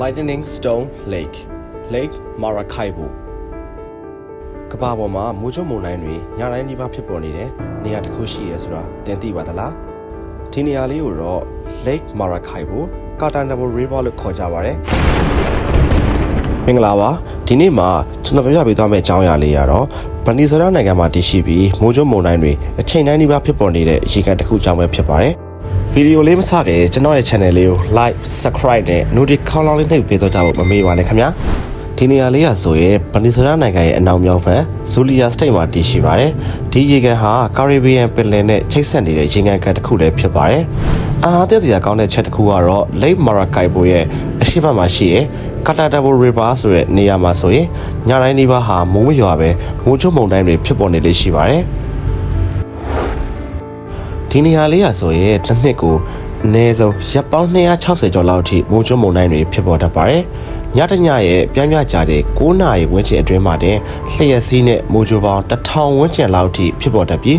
Lightning Stone Lake Maracaibo ကဘာပေါ်မှာမိုးကြိုးမုန်တိုင်းတွေညတိုင်းဒီပါဖြစ်ပေါ်နေတဲ့နေရာတစ်ခုရှိရဲဆိုတာသင်သိပါသလားဒီနေရာလေးကိုတော့ Lake Maracaibo Cartagena River လို့ခေါ်ကြပါတယ်မင်္ဂလာပါဒီနေ့မှာကျွန်တော်ပြောပြပေးသွားမယ့်အကြောင်းအရာလေးကတော့ဗနီဇွဲလားနိုင်ငံမှာတည်ရှိပြီးမိုးကြိုးမုန်တိုင်းတွေအချိန်တိုင်းဒီပါဖြစ်ပေါ်နေတဲ့ရေကန်တစ်ခုကြောင့်ပဲဖြစ်ပါတယ်ဗီဒီယိုလေးမစခင်ကျွန်တော်ရဲ့ channel လေးကို like subscribe နဲ့ notification လေးနှိပ်ပေးတော့ကြဖို့မမေ့ပါနဲ့ခင်ဗျာဒီနေရာလေးရဆိုရင်ဗနီဇွဲလားနိုင်ငံရဲ့အနောက်မြောက်ဘက်ဇူလီယာစတိတ်မှာတည်ရှိပါတယ်ဒီရေကန်ဟာကာရီဘီယန်ပင်လယ်နဲ့ချိတ်ဆက်နေတဲ့ရေကန်တစ်ခုလည်းဖြစ်ပါတယ်အားသက်စရာကောင်းတဲ့ချက်တစ်ခုကတော့ Lake Maracaibo ရဲ့အရှေ့ဘက်မှာရှိတဲ့Cartagena River ဆိုတဲ့နေရာမှာဆိုရင်ညတိုင်းဒီပါဟာမိုးမရွာပဲမိုးချုံမုန်တိုင်းတွေဖြစ်ပေါ်နေလေရှိပါတယ်ဒီနေရာလေးရဆိုရင်တစ်နှစ်ကိုအနည်းဆုံးရက်ပေါင်း260ကျော်လောက်အထိမိုးချုံမုန်တိုင်းတွေဖြစ်ပေါ်တတ်ပါတယ်ညတညရဲ့ပြင်းပြကြတဲ့9နာရီဝန်းကျင်အတွင်းမှာတင်လျှက်စီးနဲ့မိုးကြိုးပေါင်း1000ဝန်းကျင်လောက်အထိဖြစ်ပေါ်တတ်ပြီး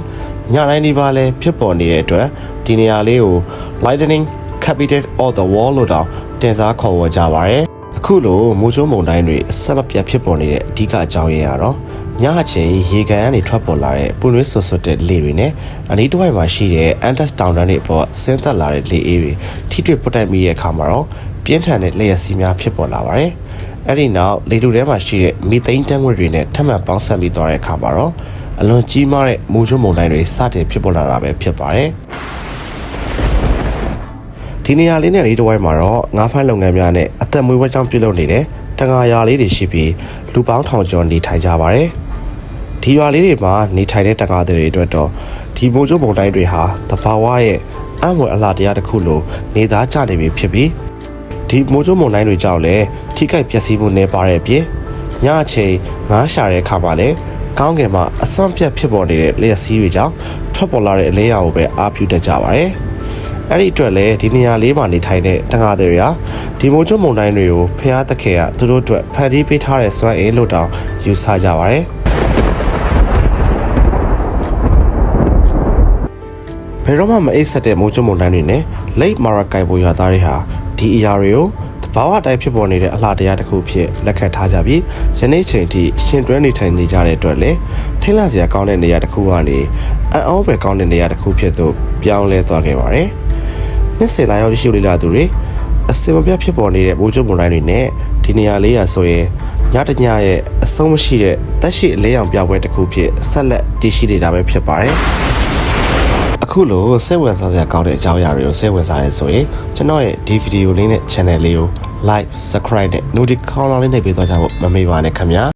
ညတိုင်းဒီပါလည်းဖြစ်ပေါ်နေတဲ့အတွက်ဒီနေရာလေးကို Lightning Capital of the World လို့တောင်တင်စားခေါ်ဝေါ်ကြပါတယ်အခုလိုမိုးကြိုးမုန်တိုင်းတွေအဆက်မပြတ်ဖြစ်ပေါ်နေတဲ့အဓိကအကြောင်းရင်းကတော့ညအချိန်ရေကန်ကနေထွက်ပေါ်လာတဲ့ပွင့်ရွှေဆွတ်တဲ့လေတွေနဲ့အနီးတစ်ဝိုက်မှာရှိတဲ့ Andes တောင်တန်းတွေပေါ်ဆင်းသက်လာတဲ့လေအေးတွေထိတွေ့ပုတ်တိုက်မိတဲ့အခါမှာတော့ပြင်းထန်တဲ့လျှက်စီးများဖြစ်ပေါ်လာပါတယ်။အဲ့ဒီနောက်လေထုထဲမှာရှိတဲ့မီသိန်းတန်းငွေတွေနဲ့ထပ်မံပေါင်းစပ်ပြီးသွားတဲ့အခါမှာတော့အလွန်ကြီးမားတဲ့မိုးကြိုးမုန်တိုင်းတွေစတင်ဖြစ်ပေါ်လာတာပဲဖြစ်ပါတယ်။ဒီနေရာလေးနဲ့လေးတစ်ဝိုက်မှာတော့ငါးဖမ်းလုပ်ငန်းများနဲ့အသက်မွေးဝမ်းကြောင်းပြုလုပ်နေတဲ့တံငါရာလေးတွေရှိပြီးလူပေါင်းထောင်ကျော်နေထိုင်ကြပါတယ်။ဒီရွာလေးတွေမှာနေထိုင်တဲ့တံငါတွေအတွက်တော့ဒီမိုးကြိုးမုန်တိုင်းတွေဟာတဘာဝရဲ့အံ့ဖွယ်အလားတရားတစ်ခုလိုနေသားကျနေပြီဖြစ်ပြီးဒီမိုးကြိုးမုန်တိုင်းတွေကြောင့်လည်းထိခိုက်ပျက်စီးမှုနေပါတဲ့အပြင်ညအချိန်ငားရှာတဲ့အခါမှာလည်းကောင်းကင်မှာအစွမ်းပြတ်ဖြစ်ပေါ်နေတဲ့လျှက်စီးတွေကြောင့်ထွက်ပေါ်လာတဲ့အလဲရာကိုပဲအားပြုတတ်ကြပါတယ်။အဲ့ဒီအတွက်လည်းဒီနေရာလေးမှာနေထိုင်တဲ့တံငါတွေရာဒီမိုးကြိုးမုန်တိုင်းတွေကိုဖျားသခင်ကသူတို့အတွက်ဖန်တီးပေးထားတဲ့စွမ်းအင်လို့တောင်ယူဆကြပါတယ်။ဘယ်တော့မှမအိပ်ဆက်တဲ့မိုးကြိုးမုန်တိုင်းတွေနဲ့ Lake Maracaibo ရွာသားတွေဟာဒီအရာတွေကိုတဘာဝတိုင်းဖြစ်ပေါ်နေတဲ့အလှတရားတစ်ခုဖြစ်လက်ခံထားကြပြီးယနေ့ချိန်ထိရှင်တွဲနေထိုင်နေကြတဲ့အတွက်လည်းထိတ်လန့်စရာကောင်းတဲ့နေရာတစ်ခုကနေအံ့ဩဖွယ်ကောင်းတဲ့နေရာတစ်ခုဖြစ်သို့ပြောင်းလဲသွားခဲ့ပါတယ်။နှစ်စဉ်လာရောက်ရှိလေ့လာသူတွေအစင်မပြတ်ဖြစ်ပေါ်နေတဲ့မိုးကြိုးမုန်တိုင်းတွေနဲ့ဒီနေရာလေးရဆိုရင်ညတညရဲ့အဆုံးမရှိတဲ့တက်ရှိအလေးအောင်ပြပွဲတစ်ခုဖြစ်ဆက်လက်တည်ရှိနေတာပဲဖြစ်ပါတယ်။အခုလိုစိတ်ဝင်စားစရာကောင်းတဲ့အကြောင်းအရာတွေကိုစိတ်ဝင်စားရဲဆိုရင်ကျွန်တော်ရဲ့ဒီဗီဒီယိုလေးနဲ့ channel လေးကို like subscribe နဲ့ notification လေးနှိပ်ပေးသွားကြဖို့မမေ့ပါနဲ့ခင်ဗျာ